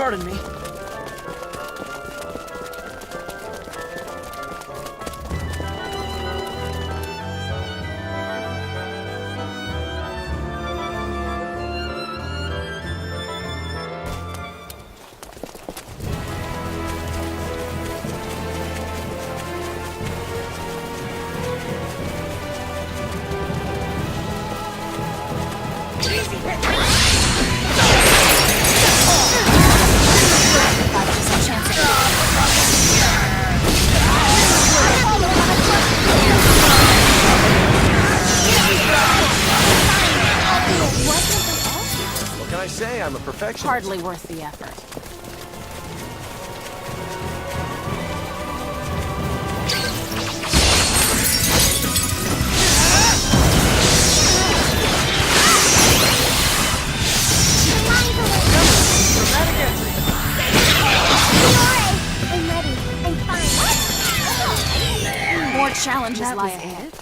Pardon me. What can I say? I'm a perfectionist. Hardly worth the effort. I'm ready. I'm fine. More challenges lie ahead.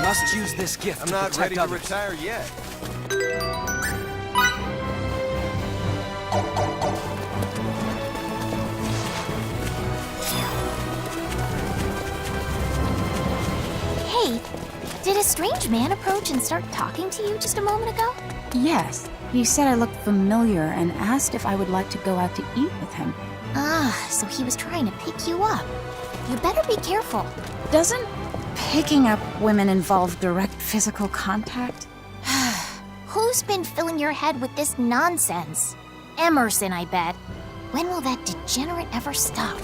Must use this gift. I'm to not protect ready to others. retire yet. Hey, did a strange man approach and start talking to you just a moment ago? Yes. He said I looked familiar and asked if I would like to go out to eat with him. Ah, so he was trying to pick you up. You better be careful. Doesn't picking up women involve direct physical contact? Who's been filling your head with this nonsense? Emerson, I bet. When will that degenerate ever stop?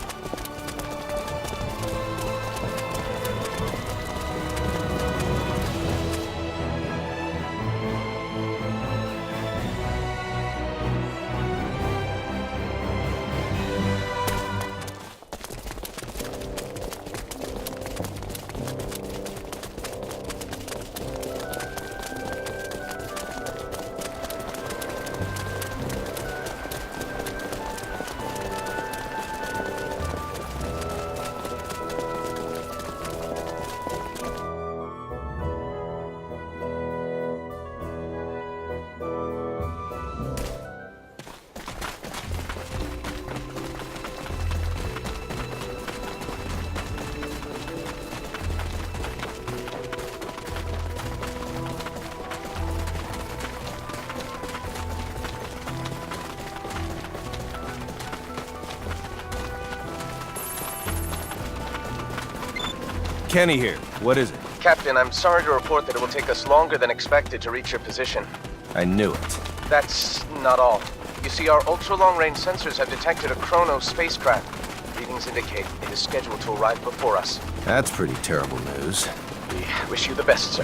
Kenny here. What is it? Captain, I'm sorry to report that it will take us longer than expected to reach your position. I knew it. That's not all. You see, our ultra-long-range sensors have detected a Chronos spacecraft. Readings indicate it is scheduled to arrive before us. That's pretty terrible news. We wish you the best, sir.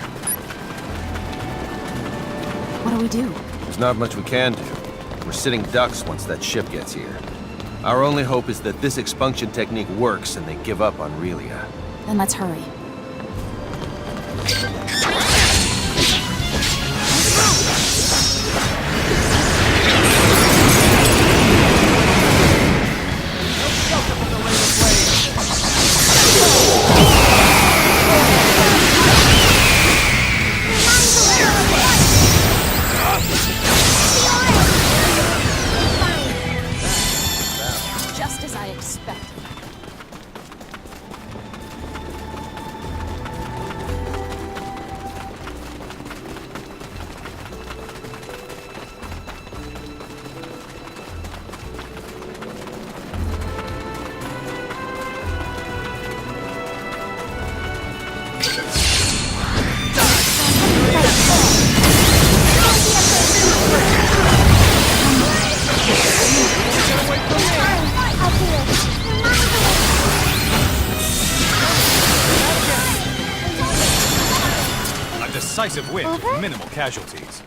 What do we do? There's not much we can do. We're sitting ducks once that ship gets here. Our only hope is that this expunction technique works and they give up on Relia. Then let's hurry. Just as I expected. A decisive win with minimal casualties.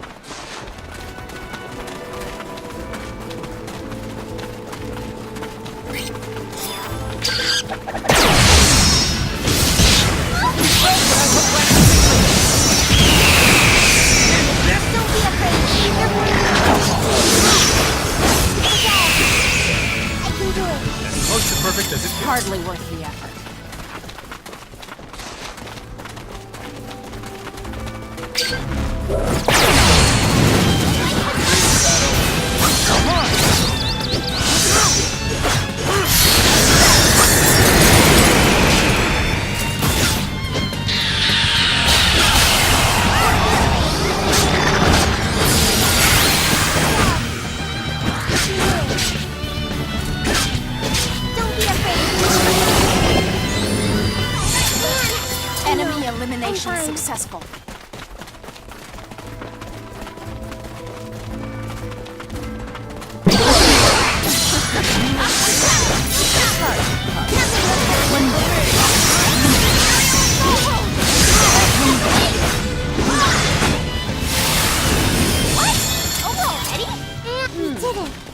successful.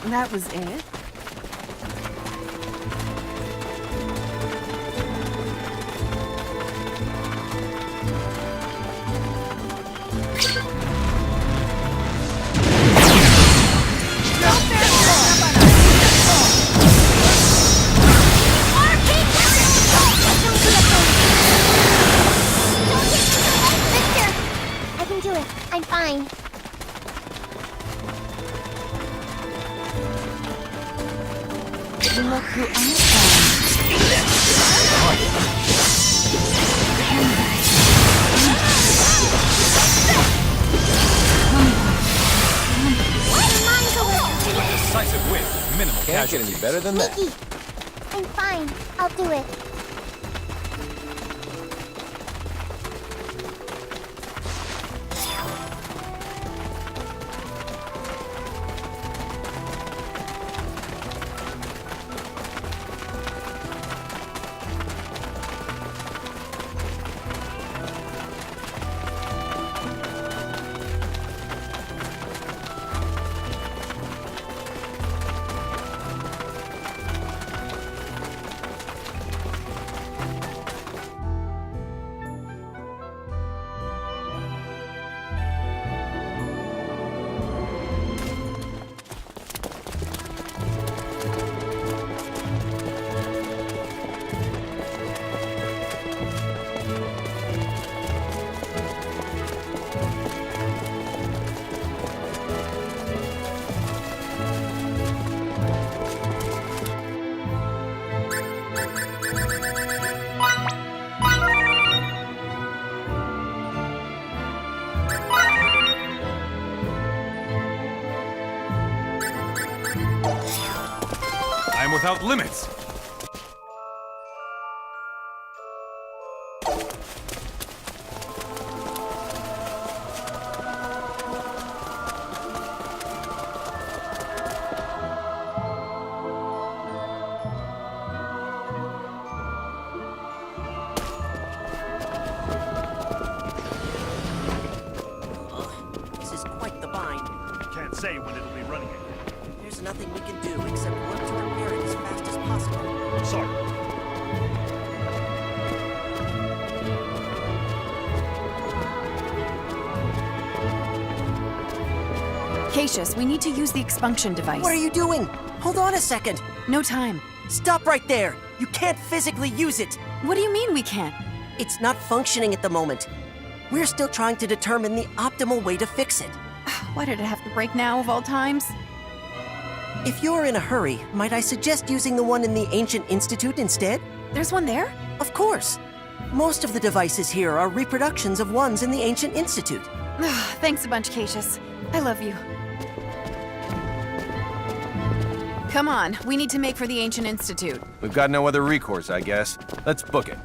That was it? I can do it. I'm fine. Look who I found. Decisive win, minimal Can't get casualties. any better than that. Miki, I'm fine. I'll do it. I am without limits. This is quite the bind. Can't say when it'll be running again. There's nothing we can do except work to repair it as fast as possible. Sorry. Cassius, we need to use the expunction device. What are you doing? Hold on a second. No time. Stop right there. You can't physically use it. What do you mean we can't? It's not functioning at the moment. We're still trying to determine the optimal way to fix it. Why did it have to break now of all times? If you're in a hurry, might I suggest using the one in the Ancient Institute instead? There's one there? Of course. Most of the devices here are reproductions of ones in the Ancient Institute. Thanks a bunch, Cassius. I love you. Come on, we need to make for the Ancient Institute. We've got no other recourse, I guess. Let's book it.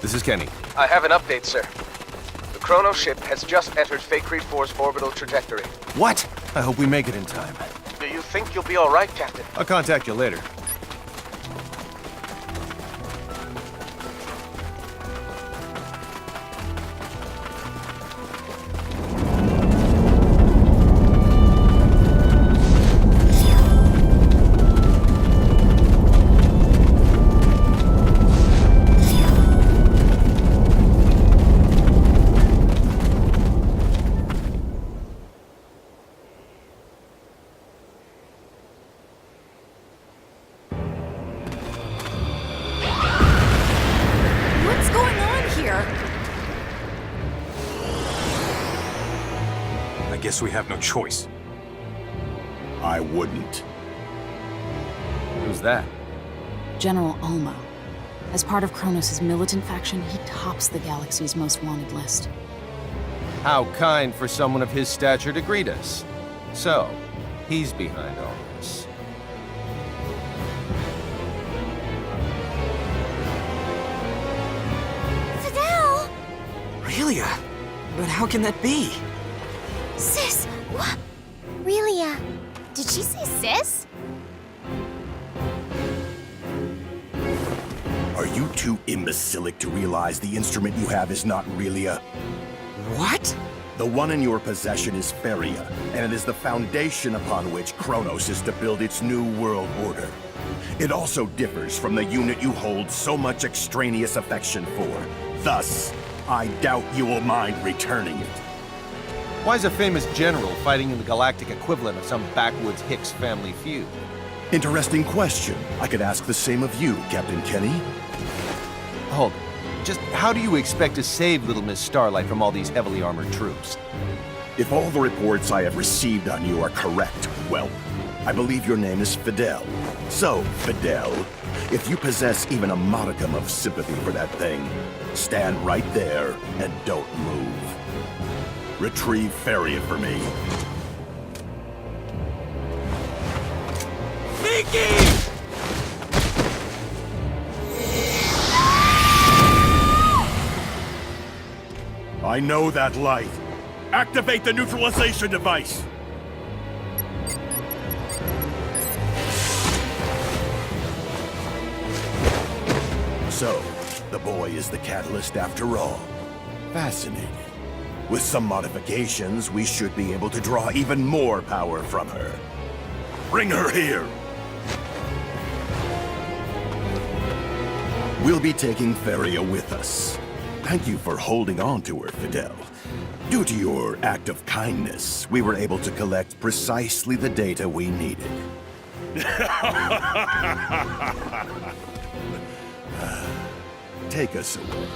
This is Kenny. I have an update, sir. The Chrono ship has just entered Fakri 4's orbital trajectory. What? I hope we make it in time. Do you think you'll be all right, Captain? I'll contact you later. guess we have no choice. I wouldn't. Who's that? General Ulmo. As part of Kronos' militant faction, he tops the galaxy's most wanted list. How kind for someone of his stature to greet us. So, he's behind all this. Fidel! Relia? But how can that be? Sis, what? Relia. Did she say sis? Are you too imbecilic to realize the instrument you have is not Relia? What? The one in your possession is Feria, and it is the foundation upon which Kronos is to build its new world order. It also differs from the unit you hold so much extraneous affection for. Thus, I doubt you will mind returning it. Why's a famous general fighting in the galactic equivalent of some backwoods Hicks family feud? Interesting question. I could ask the same of you, Captain Kenny. Hold it. Just how do you expect to save Little Miss Starlight from all these heavily armored troops? If all the reports I have received on you are correct, well, I believe your name is Fidel. So, Fidel, if you possess even a modicum of sympathy for that thing, stand right there and don't move. Retrieve Feria for me. Miki! I know that light. Activate the neutralization device! So, the boy is the catalyst after all. Fascinating. With some modifications, we should be able to draw even more power from her. Bring her here! We'll be taking Feria with us. Thank you for holding on to her, Fidel. Due to your act of kindness, we were able to collect precisely the data we needed. Take us away.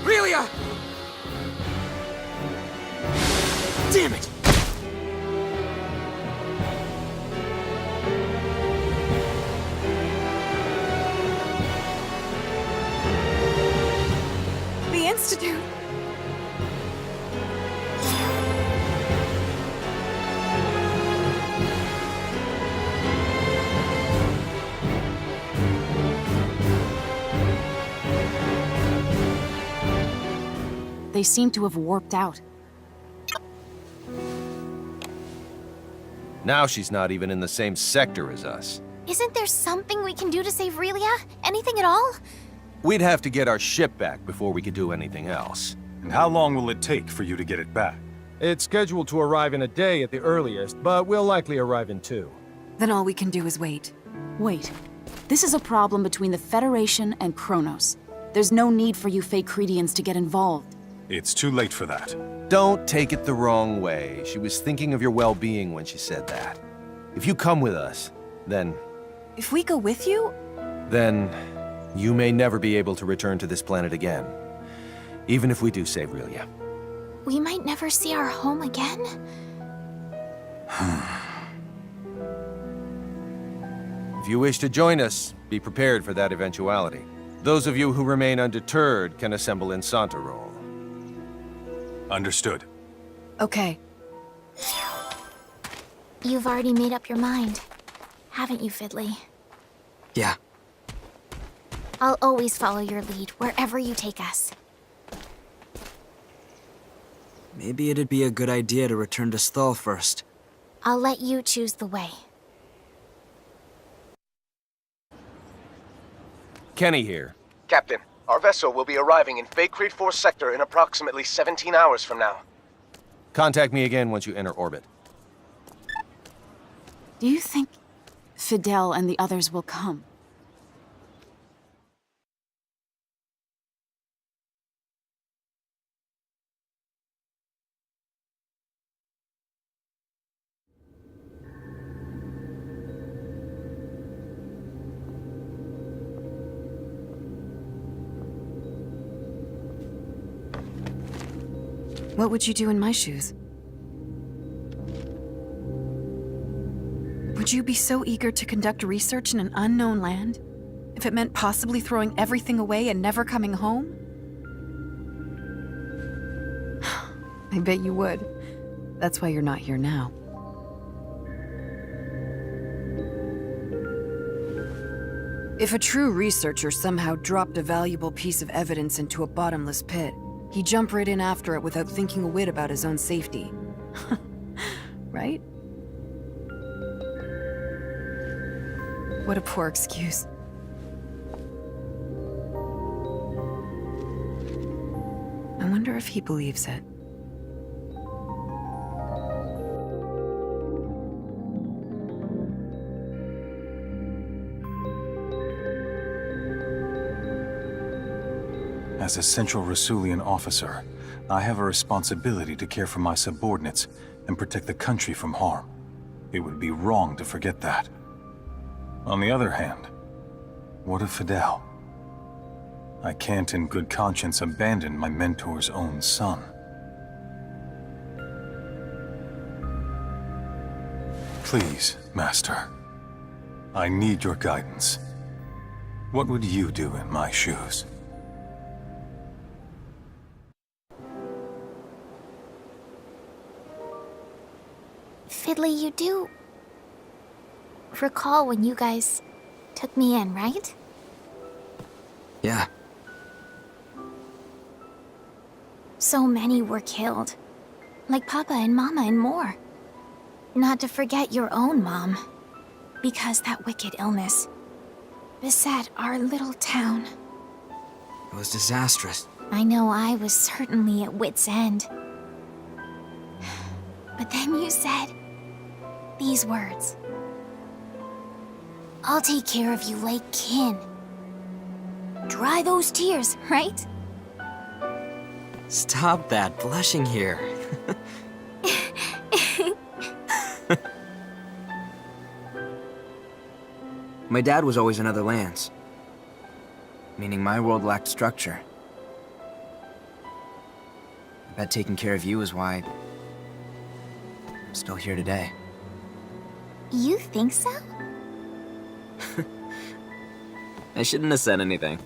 Relia! Damn it! The Institute. They seem to have warped out. Now she's not even in the same sector as us. Isn't there something we can do to save Relia? Anything at all? We'd have to get our ship back before we could do anything else. And how long will it take for you to get it back? It's scheduled to arrive in a day at the earliest, but we'll likely arrive in 2. Then all we can do is wait. Wait. This is a problem between the Federation and Kronos. There's no need for you fake Cretians to get involved. It's too late for that. Don't take it the wrong way. She was thinking of your well-being when she said that. If you come with us, then If we go with you, then you may never be able to return to this planet again. Even if we do save Relia. We might never see our home again? If you wish to join us, be prepared for that eventuality. Those of you who remain undeterred can assemble in Santa Roll. Understood. okay. You've already made up your mind, haven't you, Fiddly? Yeah. I'll always follow your lead, wherever you take us. Maybe it'd be a good idea to return to Sthal first. I'll let you choose the way. Kenny here. Captain, our vessel will be arriving in Vacrete 4 sector in approximately 17 hours from now. Contact me again once you enter orbit. Do you think Fidel and the others will come? What would you do in my shoes? Would you be so eager to conduct research in an unknown land? If it meant possibly throwing everything away and never coming home? I bet you would. That's why you're not here now. If a true researcher somehow dropped a valuable piece of evidence into a bottomless pit, he'd jump right in after it without thinking a whit about his own safety. Right? What a poor excuse. I wonder if he believes it. As a Central Rasulian officer, I have a responsibility to care for my subordinates and protect the country from harm. It would be wrong to forget that. On the other hand, what of Fidel? I can't in good conscience abandon my mentor's own son. Please, Master. I need your guidance. What would you do in my shoes? Fiddly, you do recall when you guys took me in, right? Yeah. So many were killed. Like Papa and Mama and more. Not to forget your own mom. Because that wicked illness beset our little town. It was disastrous. I know I was certainly at wit's end. But then you said these words. I'll take care of you like kin. Dry those tears, right? Stop that, blushing here. My dad was always in other lands. Meaning my world lacked structure. I bet taking care of you is why I'm still here today. You think so? I shouldn't have said anything.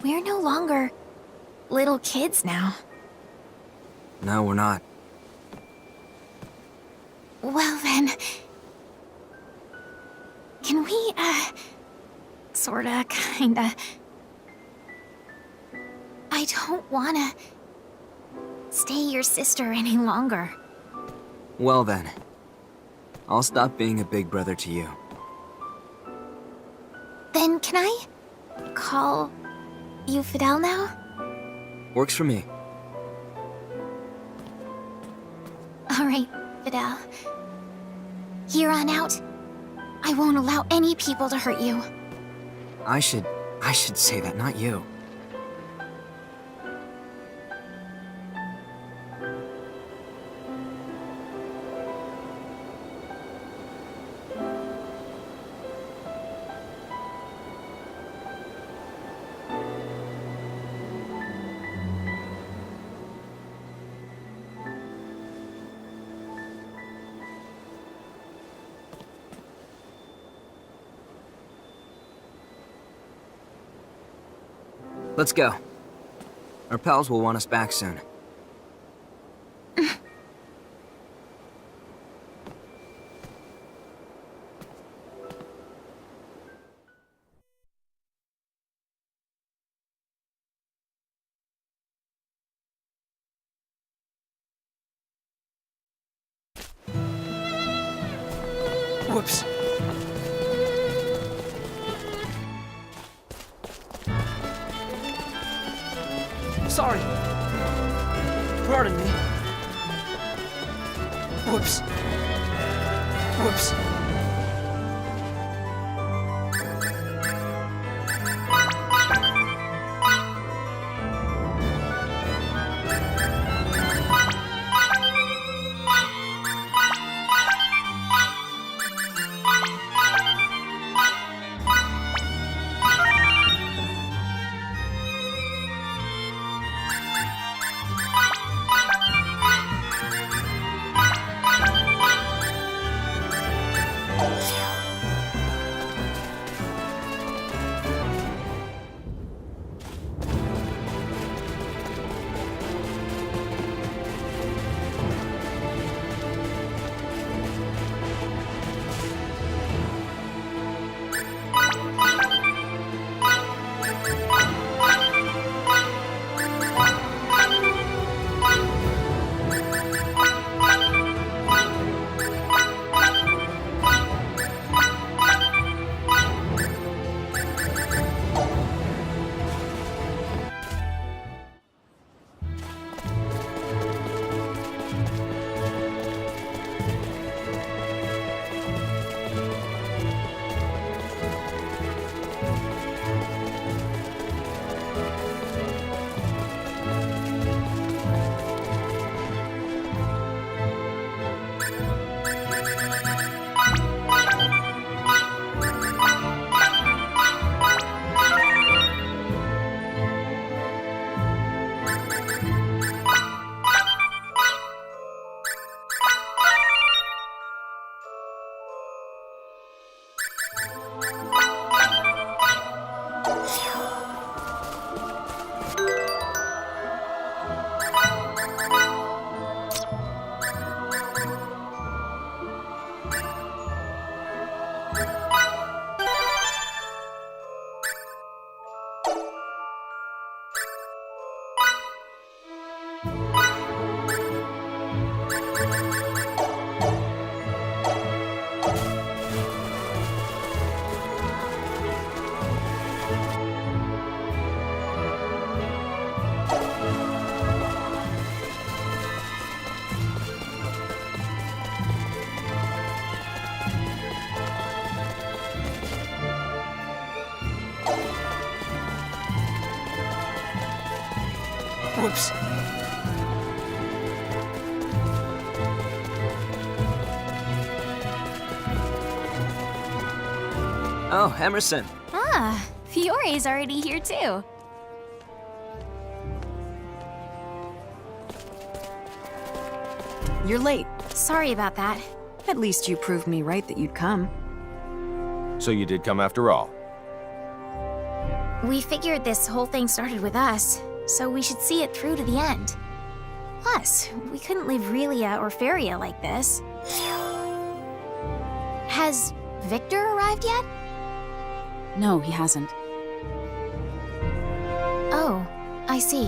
We're no longer little kids now. No, we're not. Well then, can we, sorta, kinda... I don't wanna stay your sister any longer. Well then, I'll stop being a big brother to you. Then can I call you Fidel now? Works for me. Alright, Fidel. Here on out, I won't allow any people to hurt you. I should say that, not you. Let's go. Our pals will want us back soon. Whoops. Sorry. Pardon me. Whoops. Whoops. Whoops. Oh, Emerson. Ah, Fiore's already here too. You're late. Sorry about that. At least you proved me right that you'd come. So you did come after all. We figured this whole thing started with us, so we should see it through to the end. Plus, we couldn't leave Relia or Feria like this. Has Victor arrived yet? No, he hasn't. Oh, I see.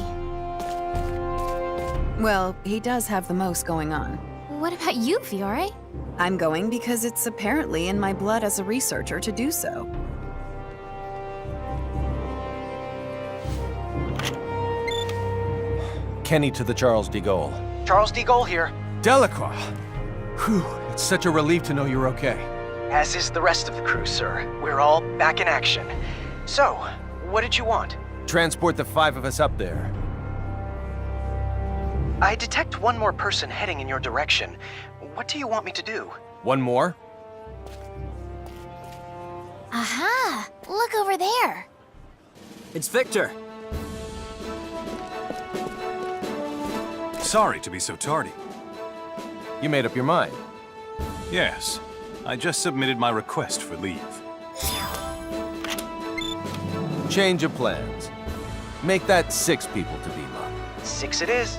Well, he does have the most going on. What about you, Fiore? I'm going because it's apparently in my blood as a researcher to do so. Kenny to the Charles de Gaulle. Charles de Gaulle here, Delacroix! Whew, it's such a relief to know you're okay. as is the rest of the crew, sir. We're all back in action. So, what did you want? Transport the 5 of us up there. I detect one more person heading in your direction. What do you want me to do? One more? Aha! Look over there! It's Victor. Sorry to be so tardy. You made up your mind. Yes, I just submitted my request for leave. Change of plans. Make that 6 people to beam up. 6 it is.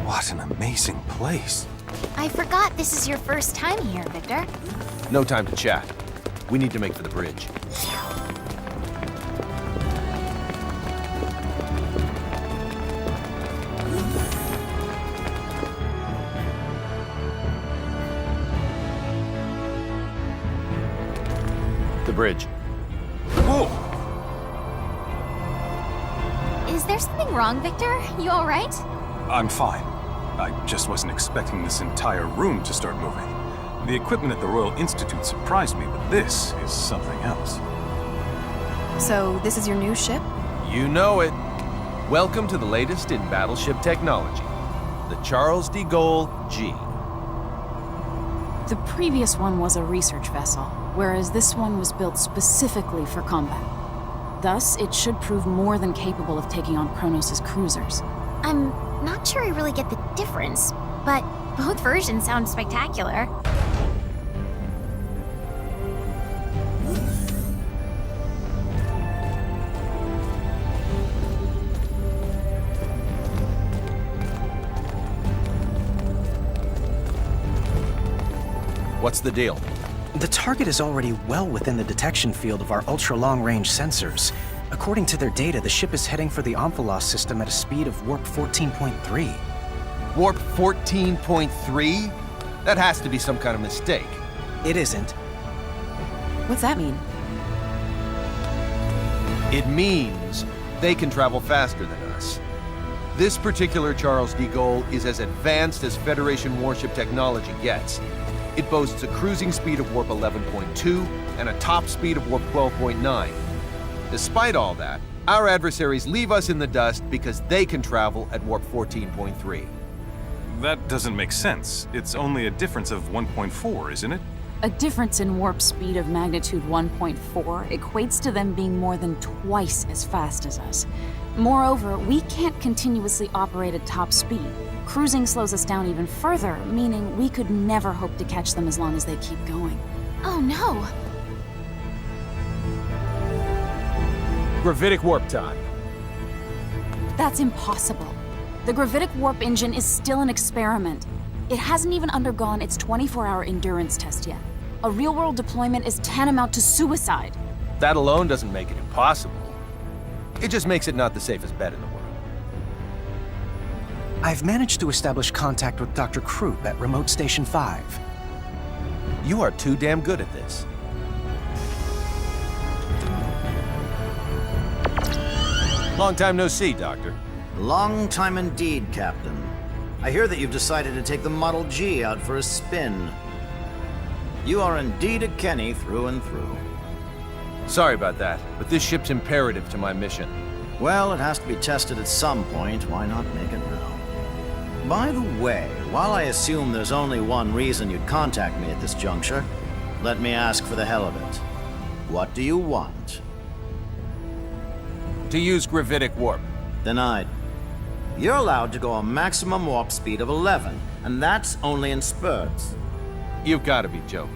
What an amazing place. I forgot this is your first time here, Victor. No time to chat. We need to make for the bridge. The bridge. Whoa! Is there something wrong, Victor? You all right? I'm fine. I just wasn't expecting this entire room to start moving. The equipment at the Royal Institute surprised me, but this is something else. So, this is your new ship? You know it. Welcome to the latest in battleship technology. The Charles de Gaulle G. The previous one was a research vessel, whereas this one was built specifically for combat. Thus, it should prove more than capable of taking on Kronos' cruisers. I'm not sure I really get the difference, but both versions sound spectacular. What's the deal? The target is already well within the detection field of our ultra-long-range sensors. According to their data, the ship is heading for the Omphalos system at a speed of warp 14.3. Warp 14.3? That has to be some kind of mistake. It isn't. What's that mean? It means they can travel faster than us. This particular Charles de Gaulle is as advanced as Federation warship technology gets. It boasts a cruising speed of warp 11.2 and a top speed of warp 12.9. Despite all that, our adversaries leave us in the dust because they can travel at warp 14.3. That doesn't make sense. It's only a difference of 1.4, isn't it? A difference in warp speed of magnitude 1.4 equates to them being more than twice as fast as us. Moreover, we can't continuously operate at top speed. Cruising slows us down even further, meaning we could never hope to catch them as long as they keep going. Oh no! Gravitic warp time. That's impossible. The gravitic warp engine is still an experiment. It hasn't even undergone its 24-hour endurance test yet. A real-world deployment is tantamount to suicide. That alone doesn't make it impossible. It just makes it not the safest bet in the world. I've managed to establish contact with Dr. Krupp at Remote Station 5. You are too damn good at this. Long time no see, Doctor. Long time indeed, Captain. I hear that you've decided to take the Model G out for a spin. You are indeed a Kenny through and through. Sorry about that, but this ship's imperative to my mission. Well, it has to be tested at some point. Why not make it now? By the way, while I assume there's only one reason you'd contact me at this juncture, let me ask for the hell of it. What do you want? To use gravitic warp. Denied. You're allowed to go a maximum warp speed of 11, and that's only in spurts. You've got to be joking.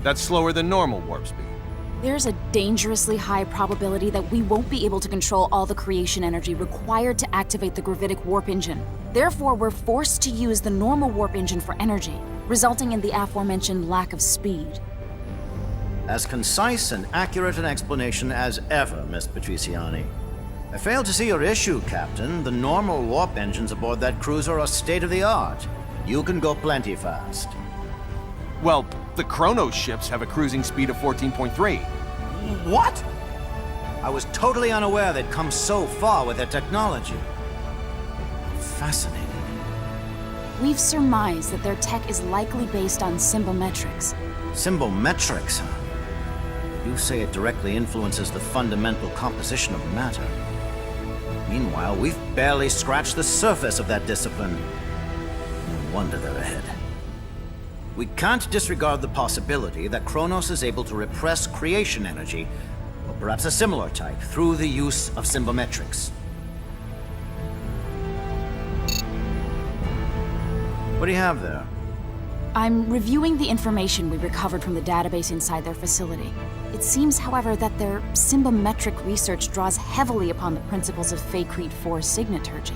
That's slower than normal warp speed. There's a dangerously high probability that we won't be able to control all the creation energy required to activate the gravitic warp engine. Therefore, we're forced to use the normal warp engine for energy, resulting in the aforementioned lack of speed. As concise and accurate an explanation as ever, Miss Patriciani. I fail to see your issue, Captain. The normal warp engines aboard that cruiser are state-of-the-art. You can go plenty fast. Well, the Kronos ships have a cruising speed of 14.3. What? I was totally unaware they'd come so far with their technology. Fascinating. We've surmised that their tech is likely based on symbometrics. Symbometrics, huh? You say it directly influences the fundamental composition of matter. Meanwhile, we've barely scratched the surface of that discipline. No wonder they're ahead. We can't disregard the possibility that Kronos is able to repress creation energy, or perhaps a similar type, through the use of symbometrics. What do you have there? I'm reviewing the information we recovered from the database inside their facility. It seems, however, that their symbometric research draws heavily upon the principles of Feycrete 4 signaturgy.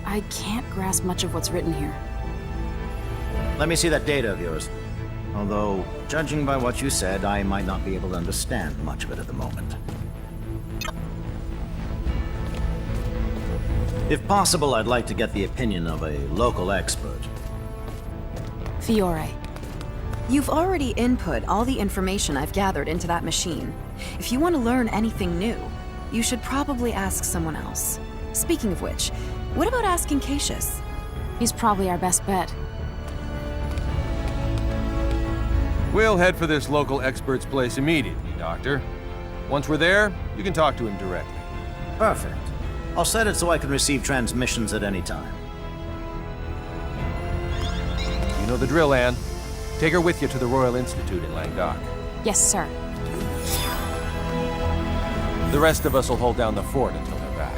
I can't grasp much of what's written here. Let me see that data of yours. Although, judging by what you said, I might not be able to understand much of it at the moment. If possible, I'd like to get the opinion of a local expert. Fiore. You've already input all the information I've gathered into that machine. If you want to learn anything new, you should probably ask someone else. Speaking of which, what about asking Cassius? He's probably our best bet. We'll head for this local expert's place immediately, Doctor. Once we're there, you can talk to him directly. Perfect. I'll set it so I can receive transmissions at any time. You know the drill, Anne. Take her with you to the Royal Institute in Languedoc. Yes, sir. The rest of us will hold down the fort until they're back.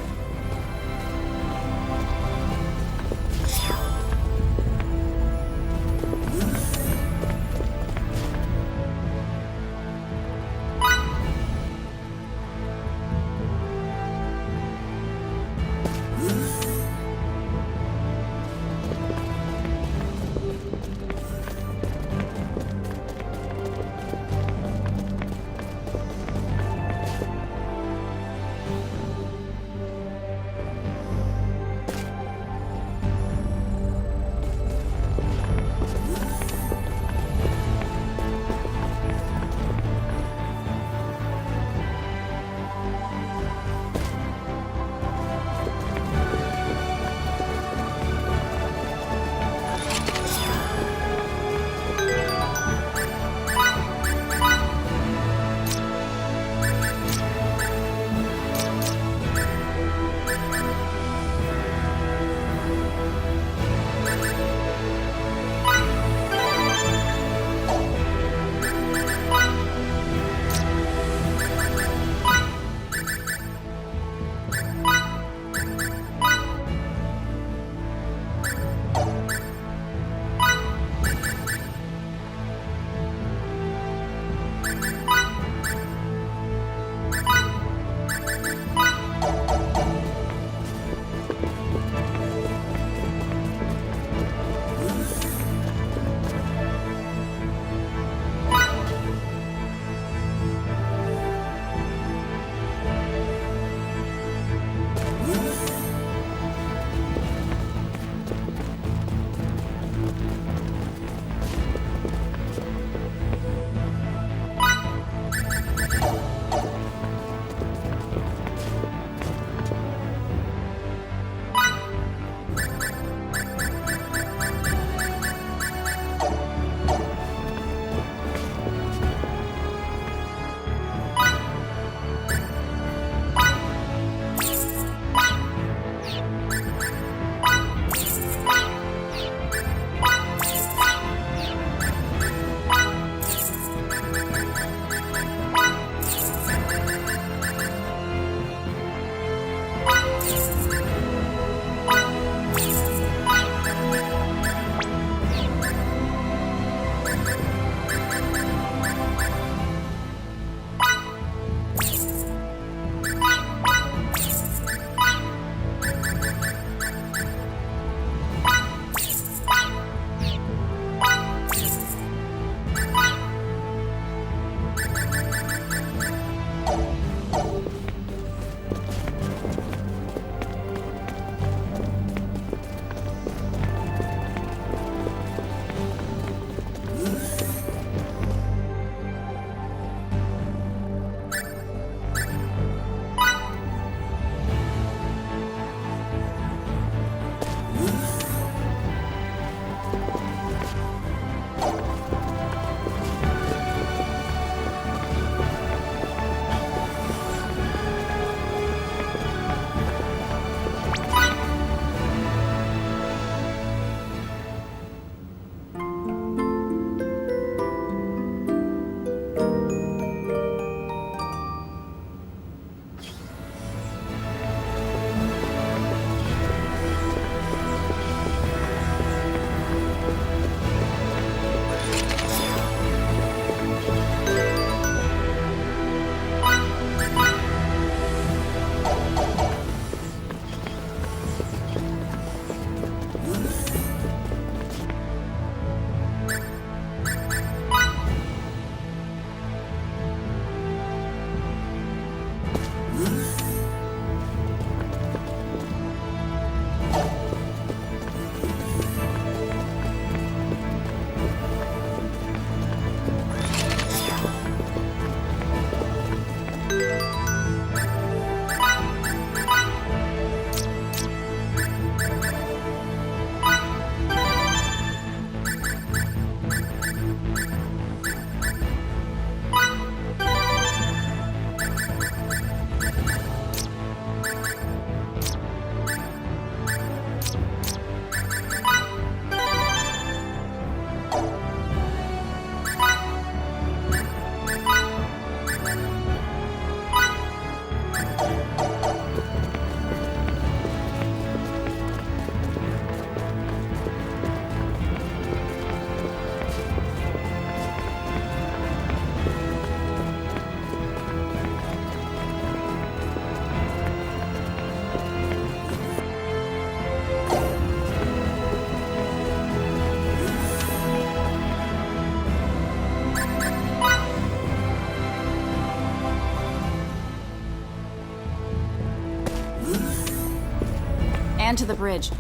And to the bridge.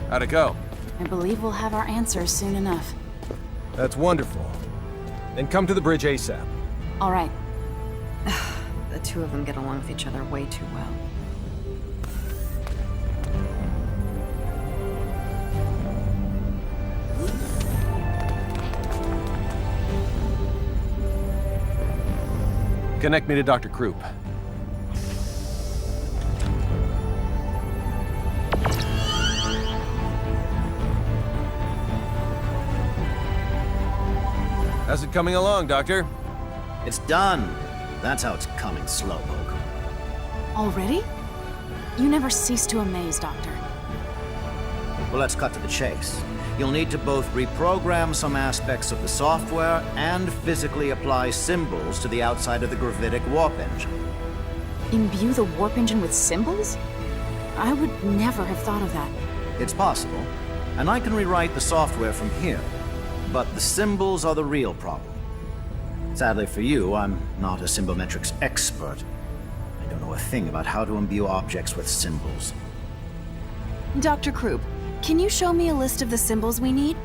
How'd it go? I believe we'll have our answers soon enough. That's wonderful. Then come to the bridge ASAP. All right. The two of them get along with each other way too well. Connect me to Dr. Krupp. How's it coming along, Doctor? It's done. That's how it's coming, Slowpoke. Already? You never cease to amaze, Doctor. Well, let's cut to the chase. You'll need to both reprogram some aspects of the software and physically apply symbols to the outside of the gravitic warp engine. Imbue the warp engine with symbols? I would never have thought of that. It's possible, and I can rewrite the software from here. But the symbols are the real problem. Sadly for you, I'm not a symbometrics expert. I don't know a thing about how to imbue objects with symbols. Dr. Krupp, can you show me a list of the symbols we need?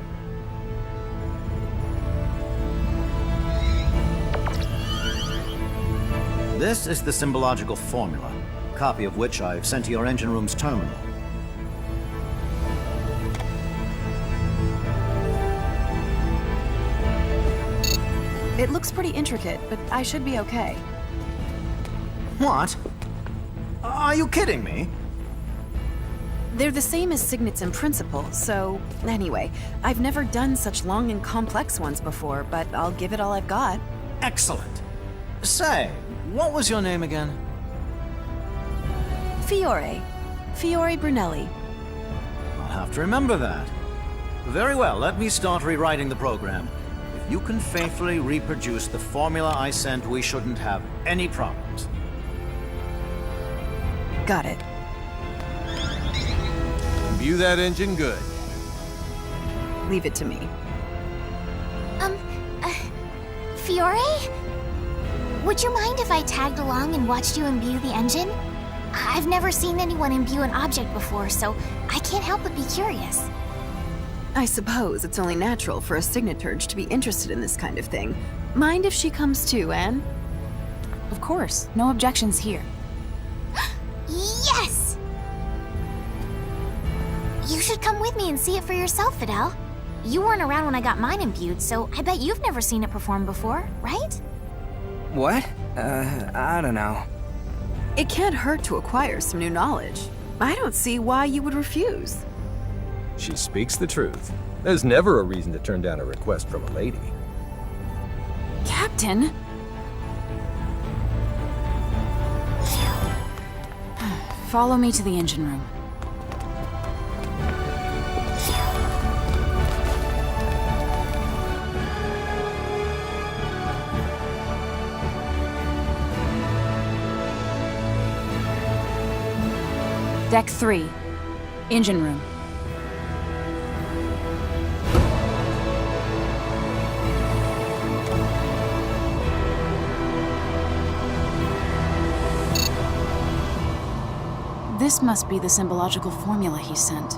This is the symbological formula, a copy of which I've sent to your engine room's terminal. It looks pretty intricate, but I should be okay. What? Are you kidding me? They're the same as signets in principle, so anyway, I've never done such long and complex ones before, but I'll give it all I've got. Excellent. Say, what was your name again? Fiore. Fiore Brunelli. I'll have to remember that. Very well, let me start rewriting the program. If you can faithfully reproduce the formula I sent, we shouldn't have any problems. Got it. Imbue that engine good. Leave it to me. Fiore? Would you mind if I tagged along and watched you imbue the engine? I've never seen anyone imbue an object before, so I can't help but be curious. I suppose it's only natural for a signaturge to be interested in this kind of thing. Mind if she comes too, Anne? Of course. No objections here. Yes! You should come with me and see it for yourself, Fidel. You weren't around when I got mine imbued, so I bet you've never seen it perform before, right? What? I don't know. It can't hurt to acquire some new knowledge. I don't see why you would refuse. She speaks the truth. There's never a reason to turn down a request from a lady. Captain? Follow me to the engine room. Deck 3. Engine room. This must be the symbological formula he sent.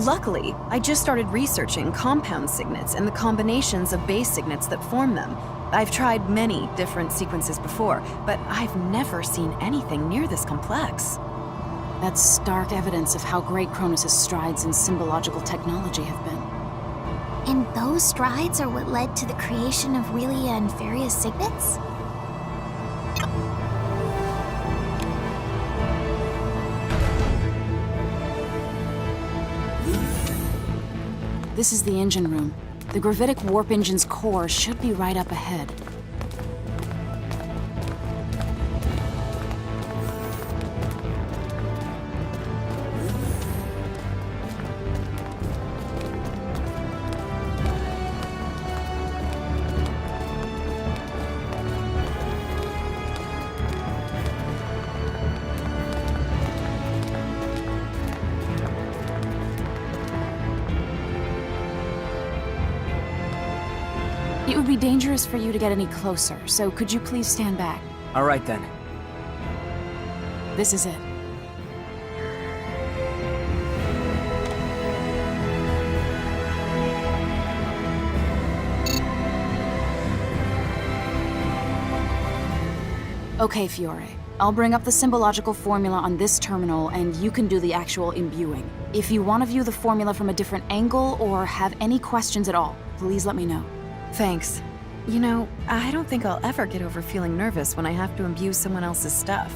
Luckily, I just started researching compound signets and the combinations of base signets that form them. I've tried many different sequences before, but I've never seen anything near this complex. That's stark evidence of how great Kronos' strides in symbological technology have been. And those strides are what led to the creation of Relia and Faria's signets? This is the engine room. The gravitic warp engine's core should be right up ahead. It would be dangerous for you to get any closer, so could you please stand back? All right then. This is it. Okay, Fiore. I'll bring up the symbological formula on this terminal, and you can do the actual imbuing. If you want to view the formula from a different angle or have any questions at all, please let me know. Thanks. You know, I don't think I'll ever get over feeling nervous when I have to imbue someone else's stuff.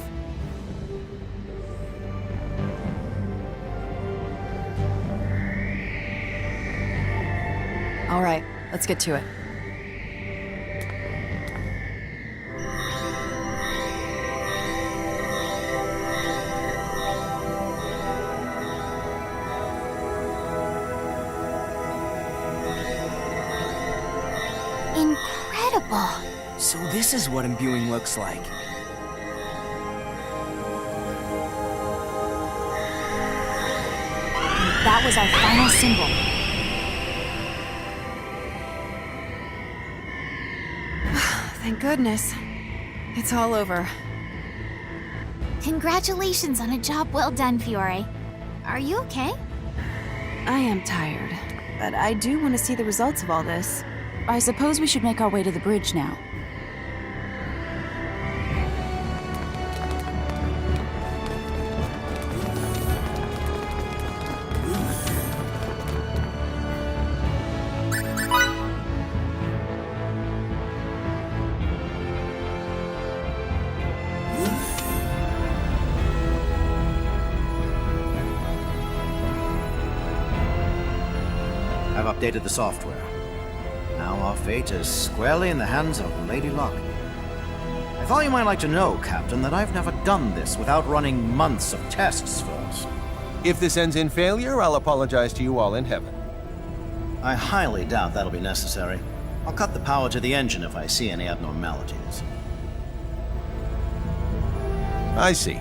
All right, let's get to it. Incredible! So this is what imbuing looks like. That was our final symbol. Thank goodness. It's all over. Congratulations on a job well done, Fiore. Are you okay? I am tired, but I do want to see the results of all this. I suppose we should make our way to the bridge now. I've updated the software. Now our fate is squarely in the hands of Lady Luck. I thought you might like to know, Captain, that I've never done this without running months of tests first. If this ends in failure, I'll apologize to you all in heaven. I highly doubt that'll be necessary. I'll cut the power to the engine if I see any abnormalities. I see.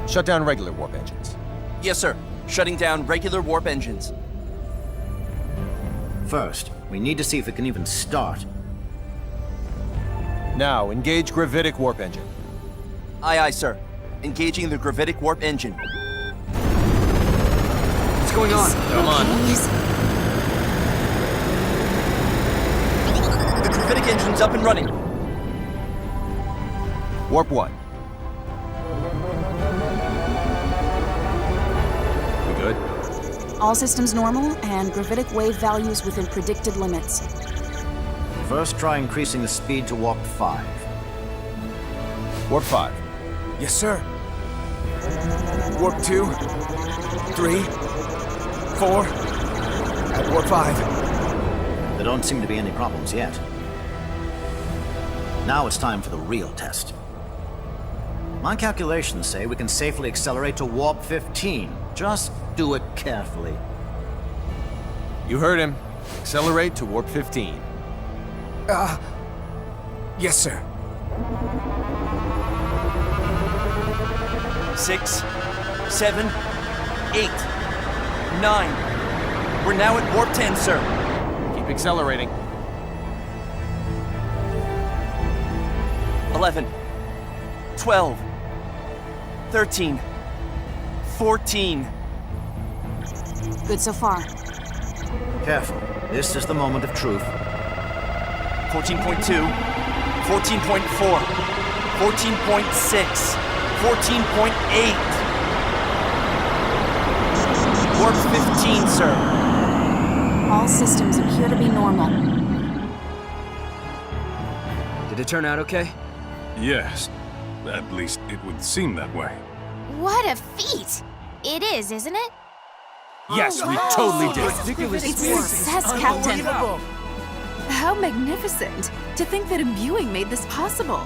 Shut down regular warp engines. Yes, sir. Shutting down regular warp engines. First, we need to see if it can even start. Now, engage gravitic warp engine. Aye, aye, sir. Engaging the gravitic warp engine. What's going on? Come on. The gravitic engine's up and running. Warp 1. We good? All systems normal, and gravitic wave values within predicted limits. First, try increasing the speed to warp 5. Warp 5. Yes, sir. Warp 2, 3, 4, at warp 5. There don't seem to be any problems yet. Now it's time for the real test. My calculations say we can safely accelerate to warp 15. Just do it carefully. You heard him. Accelerate to warp 15. Yes, sir. 6, 7, 8, 9. We're now at warp 10, sir. Keep accelerating. 11, 12, 13, 14. Good so far. Careful. This is the moment of truth. 14.2, 14.4, 14.6, 14.8. Warp 15, sir. All systems appear to be normal. Did it turn out okay? Yes. At least it would seem that way. What a feat! It is, isn't it? Yes, we totally did. It's success, Captain. How magnificent! To think that imbuing made this possible.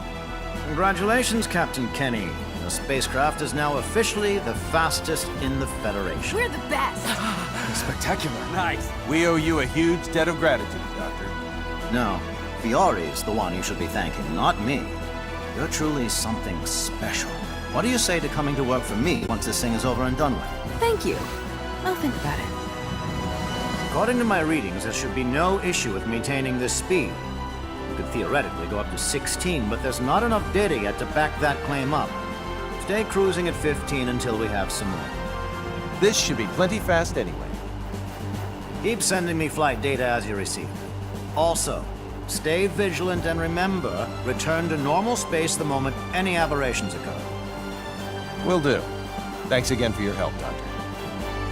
Congratulations, Captain Kenny. The spacecraft is now officially the fastest in the Federation. We're the best! Spectacular. Nice. We owe you a huge debt of gratitude, Doctor. No, Fiore's the one you should be thanking, not me. You're truly something special. What do you say to coming to work for me once this thing is over and done with? Thank you. I'll think about it. According to my readings, there should be no issue with maintaining this speed. We could theoretically go up to 16, but there's not enough data yet to back that claim up. Stay cruising at 15 until we have some more. This should be plenty fast anyway. Keep sending me flight data as you receive it. Also, Stay vigilant and remember, return to normal space the moment any aberrations occur. Will do. Thanks again for your help, Doctor.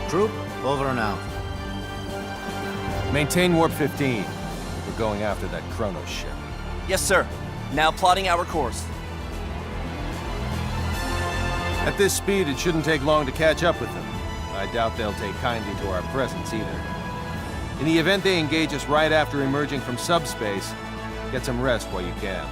Troop, over and out. Maintain Warp 15. We're going after that Chronos ship. Yes, sir. Now plotting our course. At this speed, it shouldn't take long to catch up with them. I doubt they'll take kindly to our presence either. In the event they engage us right after emerging from subspace, get some rest while you can.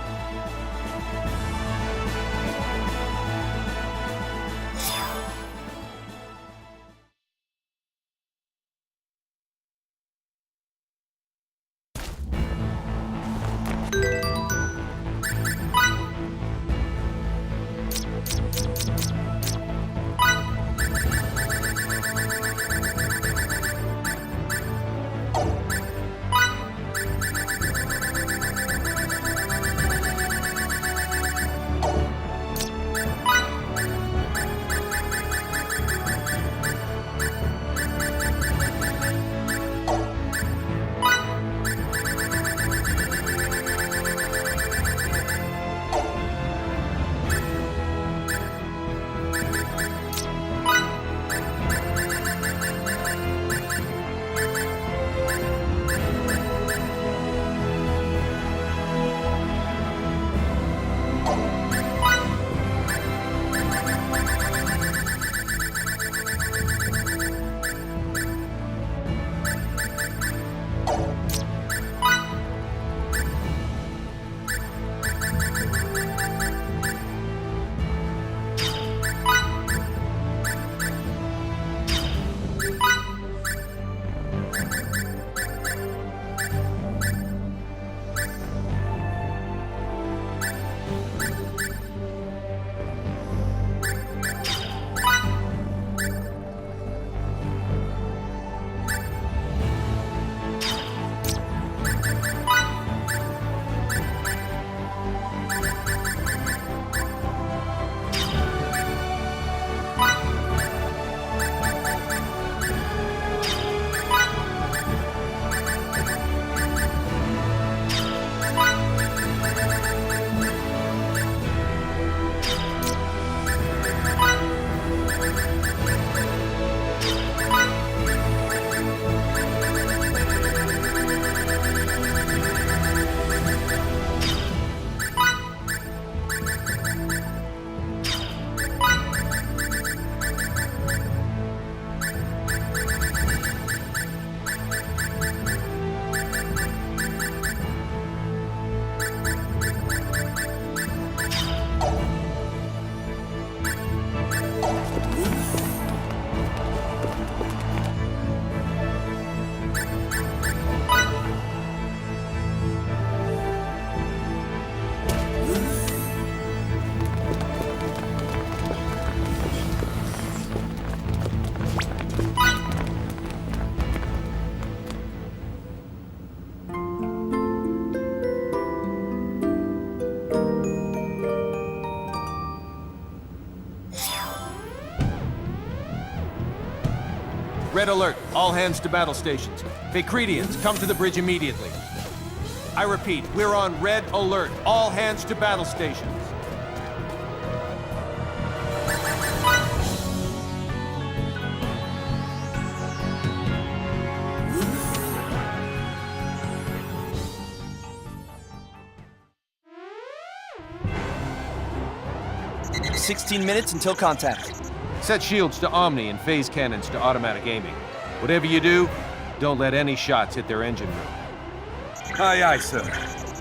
Red alert. All hands to battle stations. Vacridians, come to the bridge immediately. I repeat, we're on red alert. All hands to battle stations. "16 minutes until contact." Set shields to Omni and phase cannons to automatic aiming. Whatever you do, don't let any shots hit their engine room. Aye, aye, sir.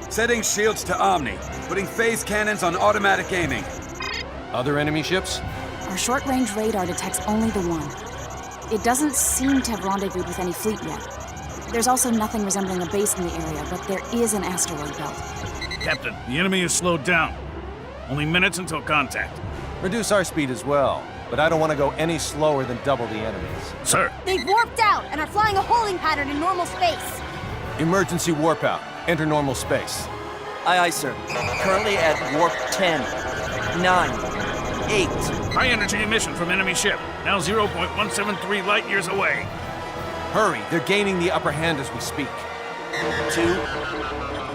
Setting shields to Omni. Putting phase cannons on automatic aiming. Other enemy ships? Our short-range radar detects only the one. It doesn't seem to have rendezvoused with any fleet yet. There's also nothing resembling a base in the area, but there is an asteroid belt. Captain, the enemy is slowed down. Only minutes until contact. Reduce our speed as well, but I don't want to go any slower than double the enemy's. Sir. They've warped out and are flying a holding pattern in normal space. Emergency warp out. Enter normal space. Aye, aye, sir. Currently at warp 10, 9, 8. High energy emission from enemy ship. Now 0.173 light years away. Hurry, they're gaining the upper hand as we speak. 2,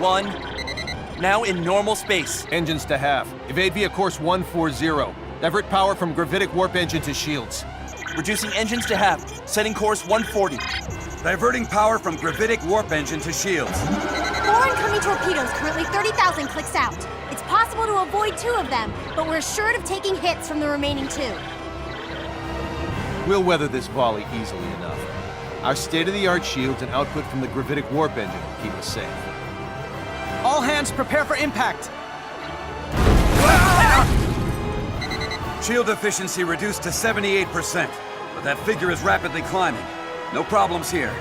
1. Now in normal space. Engines to half. Evade via course 140. Divert power from gravitic warp engine to shields. Reducing engines to half. Setting course 140. Diverting power from gravitic warp engine to shields. 4 incoming torpedoes, currently 30,000 clicks out. It's possible to avoid 2 of them, but we're assured of taking hits from the remaining 2. We'll weather this volley easily enough. Our state-of-the-art shields and output from the gravitic warp engine will keep us safe. All hands prepare for impact! Shield efficiency reduced to 78%, but that figure is rapidly climbing. No problems here.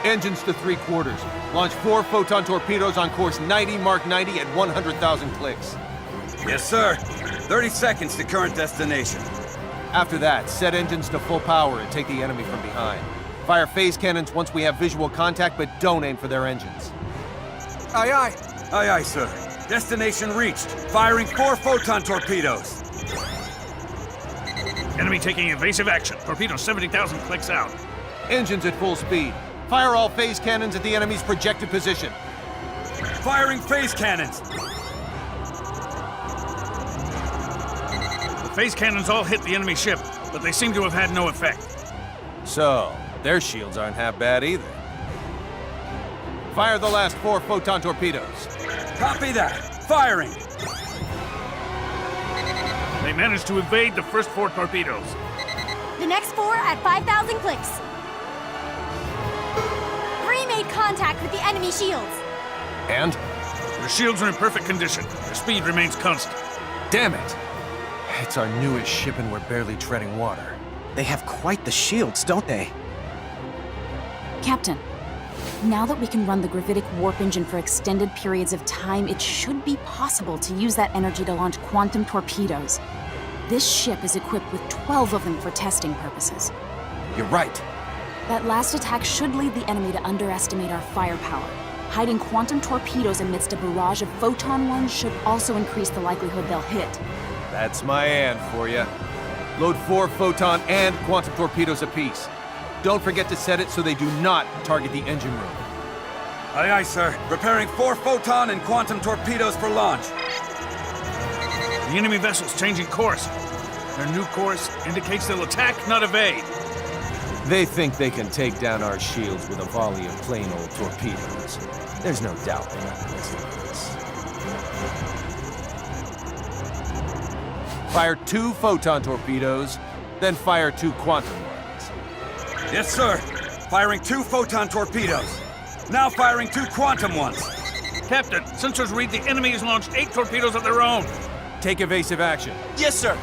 Engines to 3/4. Launch 4 photon torpedoes on course 90 Mark 90 at 100,000 clicks. Yes, sir. 30 seconds to current destination. After that, set engines to full power and take the enemy from behind. Fire phase cannons once we have visual contact, but don't aim for their engines. Aye, aye. Aye, aye, sir. Destination reached. Firing 4 photon torpedoes. Enemy taking evasive action. Torpedo 70,000 clicks out. Engines at full speed. Fire all phase cannons at the enemy's projected position. Firing phase cannons. The phase cannons all hit the enemy ship, but they seem to have had no effect. So, their shields aren't half bad either. Fire the last 4 photon torpedoes. Copy that. Firing. They managed to evade the first 4 torpedoes. The next 4 at 5,000 clicks. 3 made contact with the enemy shields. And? Their shields are in perfect condition. Their speed remains constant. Damn it! It's our newest ship and we're barely treading water. They have quite the shields, don't they? Captain, now that we can run the gravitic warp engine for extended periods of time, it should be possible to use that energy to launch quantum torpedoes. This ship is equipped with 12 of them for testing purposes. You're right. That last attack should lead the enemy to underestimate our firepower. Hiding quantum torpedoes amidst a barrage of photon ones should also increase the likelihood they'll hit. That's my and for you. Load 4 photon and quantum torpedoes apiece. Don't forget to set it so they do not target the engine room. Aye, aye, sir. Preparing 4 photon and quantum torpedoes for launch. The enemy vessel's changing course. Their new course indicates they'll attack, not evade. They think they can take down our shields with a volley of plain old torpedoes. There's no doubt they're not listening to this. Fire 2 photon torpedoes, then fire 2 quantum ones. Yes, sir. Firing 2 photon torpedoes. Now firing 2 quantum ones. Captain, sensors read the enemy has launched 8 torpedoes of their own. Take evasive action. Yes, sir.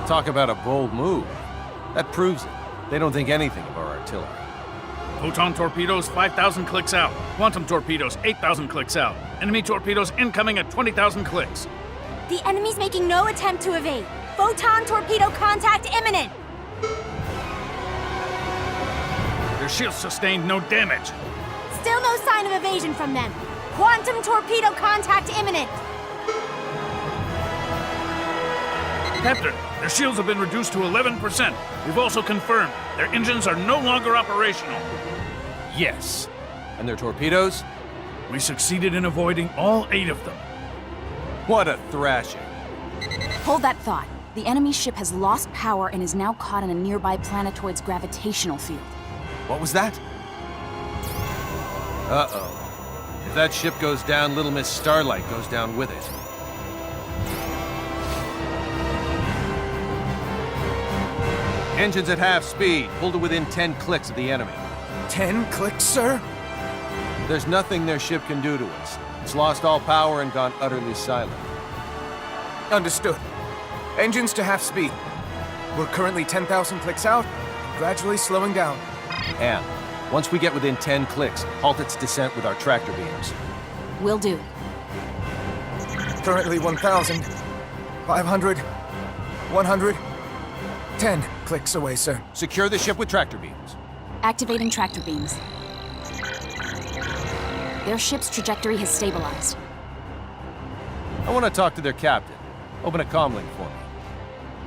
Talk about a bold move. That proves it. They don't think anything of our artillery. Photon torpedoes 5,000 clicks out. Quantum torpedoes 8,000 clicks out. Enemy torpedoes incoming at 20,000 clicks. The enemy's making no attempt to evade. Photon torpedo contact imminent. Their shields sustained no damage. Still no sign of evasion from them. Quantum torpedo contact imminent. Captain, their shields have been reduced to 11%. We've also confirmed their engines are no longer operational. Yes. And their torpedoes? We succeeded in avoiding all 8 of them. What a thrashing. Hold that thought. The enemy ship has lost power and is now caught in a nearby planetoid's gravitational field. What was that? Uh-oh. If that ship goes down, Little Miss Starlight goes down with it. Engines at half speed. Pull to within 10 clicks of the enemy. 10 clicks, sir? There's nothing their ship can do to us. It's lost all power and gone utterly silent. Understood. Engines to half speed. We're currently 10,000 clicks out, gradually slowing down. And once we get within 10 clicks, halt its descent with our tractor beams. Will do. Currently 1,000, 500, 100, 10 clicks away, sir. Secure the ship with tractor beams. Activating tractor beams. Their ship's trajectory has stabilized. I want to talk to their captain. Open a comlink for me.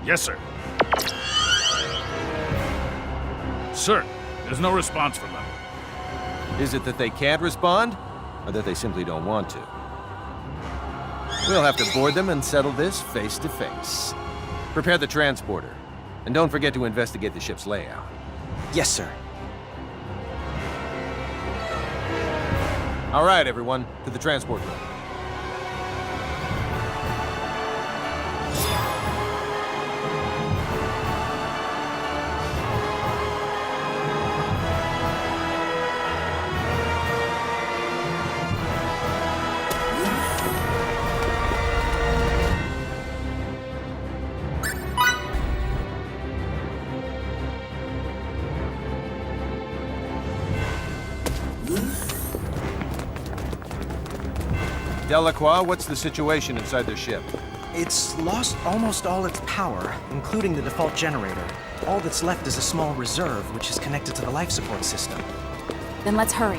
Yes, sir. Sir, there's no response from them. Is it that they can't respond, or that they simply don't want to? We'll have to board them and settle this face to face. Prepare the transporter, and don't forget to investigate the ship's layout. Yes, sir. All right, everyone, to the transport room. Delacroix, what's the situation inside their ship? It's lost almost all its power, including the default generator. All that's left is a small reserve, which is connected to the life support system. Then let's hurry.